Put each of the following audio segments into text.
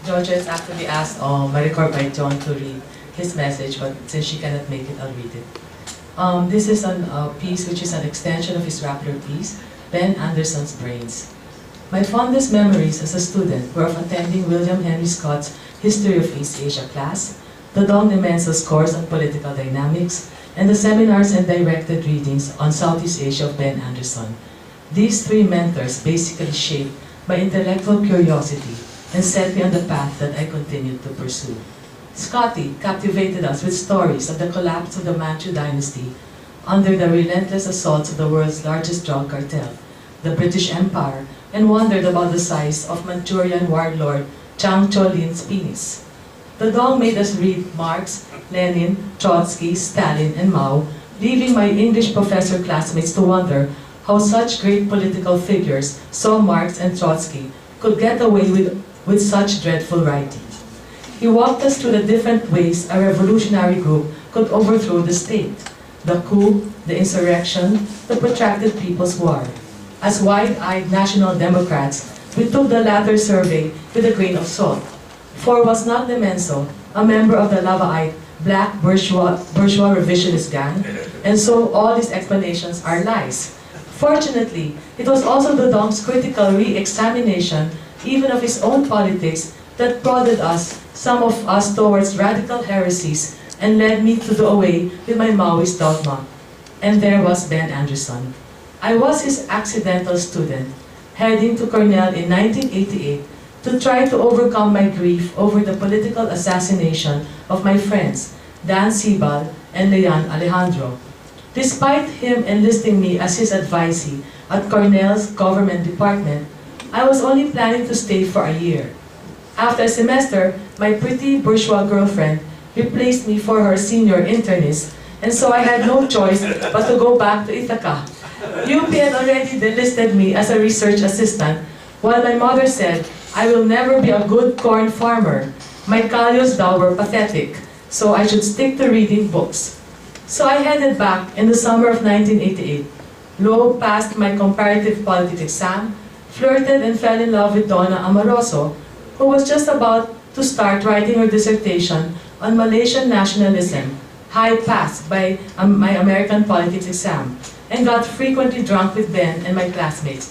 Georgia has actually asked Maricar by John to read his message, but since she cannot make it, I'll read it. This is a piece which is an extension of his Rappler piece, Ben Anderson's Brains. My fondest memories as a student were of attending William Henry Scott's History of East Asia class, the Dong Nemenso's course on political dynamics, and the seminars and directed readings on Southeast Asia of Ben Anderson. These three mentors basically shaped my intellectual curiosity and set me on the path that I continued to pursue. Scotty captivated us with stories of the collapse of the Manchu dynasty under the relentless assaults of the world's largest drug cartel, the British Empire, and wondered about the size of Manchurian warlord Chang Cholin's penis. The Dong made us read Marx, Lenin, Trotsky, Stalin, and Mao, leaving my English professor classmates to wonder how such great political figures saw Marx and Trotsky could get away with such dreadful writing. He walked us through the different ways a revolutionary group could overthrow the state: the coup, the insurrection, the protracted People's War. As wide-eyed national Democrats, we took the latter survey with a grain of salt. For was not Nemenso a member of the Lavaite black bourgeois revisionist gang, and so all these explanations are lies. Fortunately, it was also the Dong's critical re-examination even of his own politics that prodded us, some of us, towards radical heresies and led me to do away with my Maoist dogma. And there was Ben Anderson. I was his accidental student, heading to Cornell in 1988 to try to overcome my grief over the political assassination of my friends, Dan Sibal and Leon Alejandro. Despite him enlisting me as his advisee at Cornell's government department, I was only planning to stay for a year. After a semester, my pretty bourgeois girlfriend replaced me for her senior internist, and so I had no choice but to go back to Ithaca. UP had already delisted me as a research assistant, while my mother said, I will never be a good corn farmer. My kalyos daw were pathetic, so I should stick to reading books. So I headed back in the summer of 1988. Low passed my comparative politics exam, flirted and fell in love with Donna Amoroso, who was just about to start writing her dissertation on Malaysian nationalism, high passed by my American politics exam, and got frequently drunk with Ben and my classmates.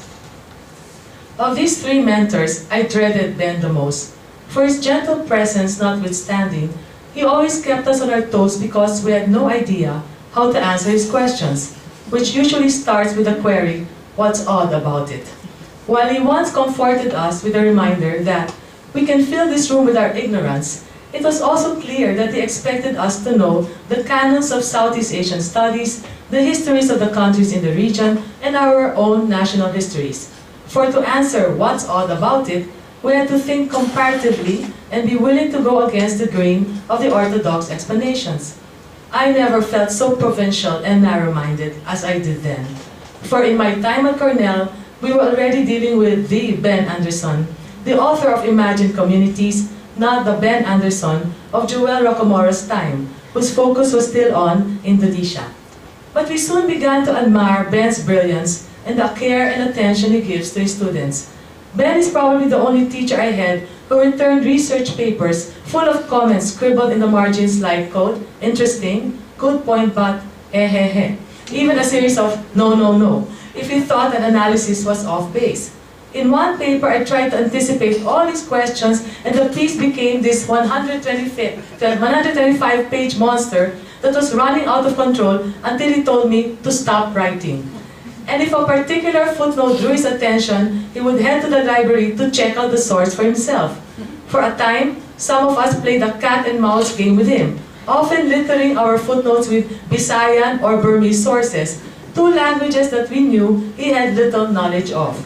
Of these three mentors, I dreaded Ben the most. For his gentle presence notwithstanding, he always kept us on our toes because we had no idea how to answer his questions, which usually starts with the query, what's odd about it? While he once comforted us with a reminder that we can fill this room with our ignorance, it was also clear that he expected us to know the canons of Southeast Asian studies, the histories of the countries in the region, and our own national histories. For to answer what's odd about it, we had to think comparatively and be willing to go against the grain of the orthodox explanations. I never felt so provincial and narrow-minded as I did then. For in my time at Cornell, we were already dealing with the Ben Anderson, the author of Imagined Communities, not the Ben Anderson of Joel Rocamoro's time, whose focus was still on Indonesia. But we soon began to admire Ben's brilliance and the care and attention he gives to his students. Ben is probably the only teacher I had who returned research papers full of comments scribbled in the margins like, quote, interesting, good point, but, even a series of no, no, no, if he thought an analysis was off base. In one paper, I tried to anticipate all his questions, and the piece became this 125-page monster that was running out of control until he told me to stop writing. And if a particular footnote drew his attention, he would head to the library to check out the source for himself. For a time, some of us played a cat and mouse game with him, often littering our footnotes with Visayan or Burmese sources, two languages that we knew he had little knowledge of.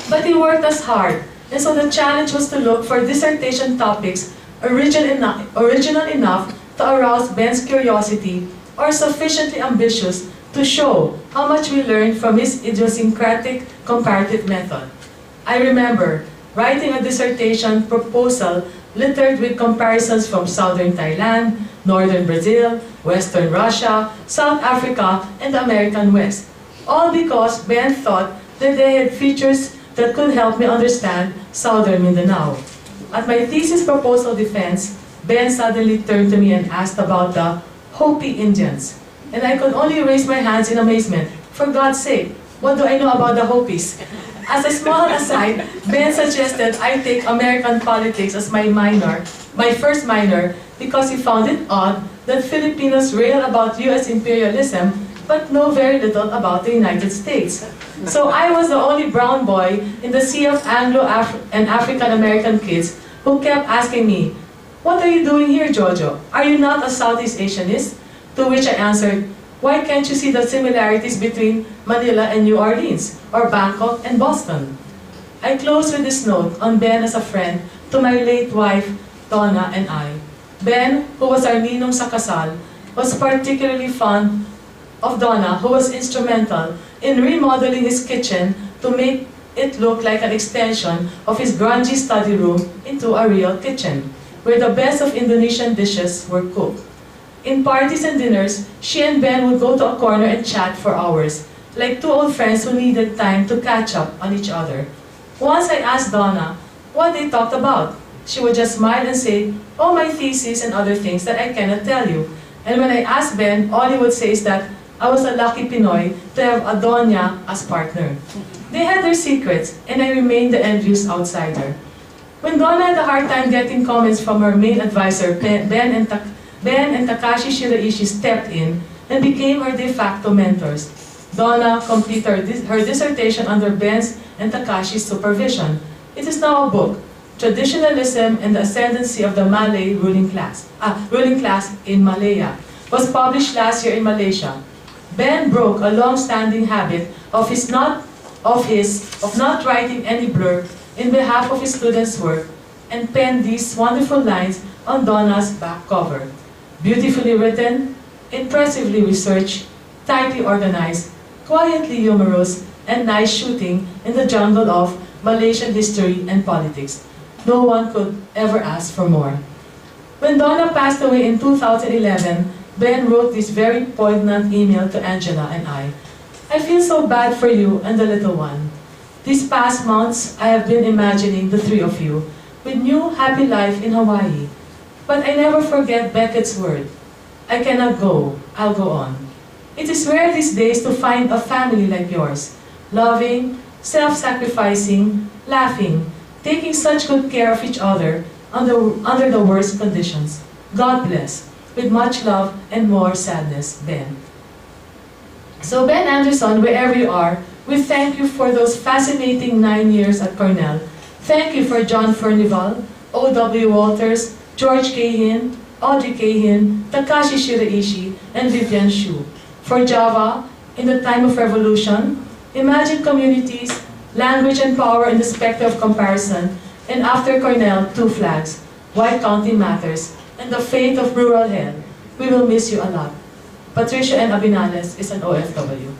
But he worked us hard, and so the challenge was to look for dissertation topics original enough to arouse Ben's curiosity or sufficiently ambitious to show how much we learned from his idiosyncratic comparative method. I remember writing a dissertation proposal littered with comparisons from southern Thailand, northern Brazil, western Russia, South Africa, and the American West, all because Ben thought that they had features that could help me understand southern Mindanao. At my thesis proposal defense, Ben suddenly turned to me and asked about the Hopi Indians. And I could only raise my hands in amazement. For God's sake, what do I know about the Hopis? As a small aside, Ben suggested I take American politics as my first minor, because he found it odd that Filipinos rail about US imperialism but know very little about the United States. So I was the only brown boy in the sea of Anglo and African American kids who kept asking me, "What are you doing here, Jojo? Are you not a Southeast Asianist?" To which I answered, "Why can't you see the similarities between Manila and New Orleans, or Bangkok and Boston?" I close with this note on Ben as a friend to my late wife, Donna, and I. Ben, who was our ninong sa kasal, was particularly fond of Donna, who was instrumental in remodeling his kitchen to make it look like an extension of his grungy study room into a real kitchen, where the best of Indonesian dishes were cooked. In parties and dinners, she and Ben would go to a corner and chat for hours, like two old friends who needed time to catch up on each other. Once I asked Donna what they talked about. She would just smile and say, "Oh, my thesis and other things that I cannot tell you." And when I asked Ben, all he would say is that I was a lucky Pinoy to have a Doña as partner. They had their secrets, and I remained the envious outsider. When Donna had a hard time getting comments from her main advisor, Ben and Takashi Shiraishi stepped in and became her de facto mentors. Donna completed her dissertation under Ben's and Takashi's supervision. It is now a book, Traditionalism and the Ascendancy of the Malay ruling class in Malaya, was published last year in Malaysia. Ben broke a long-standing habit of not writing any blurb in behalf of his students' work and penned these wonderful lines on Donna's back cover. Beautifully written, impressively researched, tightly organized, quietly humorous, and nice shooting in the jungle of Malaysian history and politics. No one could ever ask for more. When Donna passed away in 2011, Ben wrote this very poignant email to Angela and I. "I feel so bad for you and the little one. These past months, I have been imagining the three of you with new happy life in Hawaii. But I never forget Beckett's word. I cannot go, I'll go on. It is rare these days to find a family like yours, loving, self-sacrificing, laughing, taking such good care of each other under the worst conditions. God bless. With much love and more sadness, Ben." So Ben Anderson, wherever you are, we thank you for those fascinating 9 years at Cornell. Thank you for John Furnival, O.W. Walters, George Cahin, Audrey Cahin, Takashi Shiraishi, and Vivian Xu. For Java, in the time of revolution, Imagine Communities, Language and Power in the Spectre of Comparison, and after Cornell, Two Flags, White County Matters, and the Fate of Rural Hell. We will miss you a lot. Patricio and Abinales is an OFW.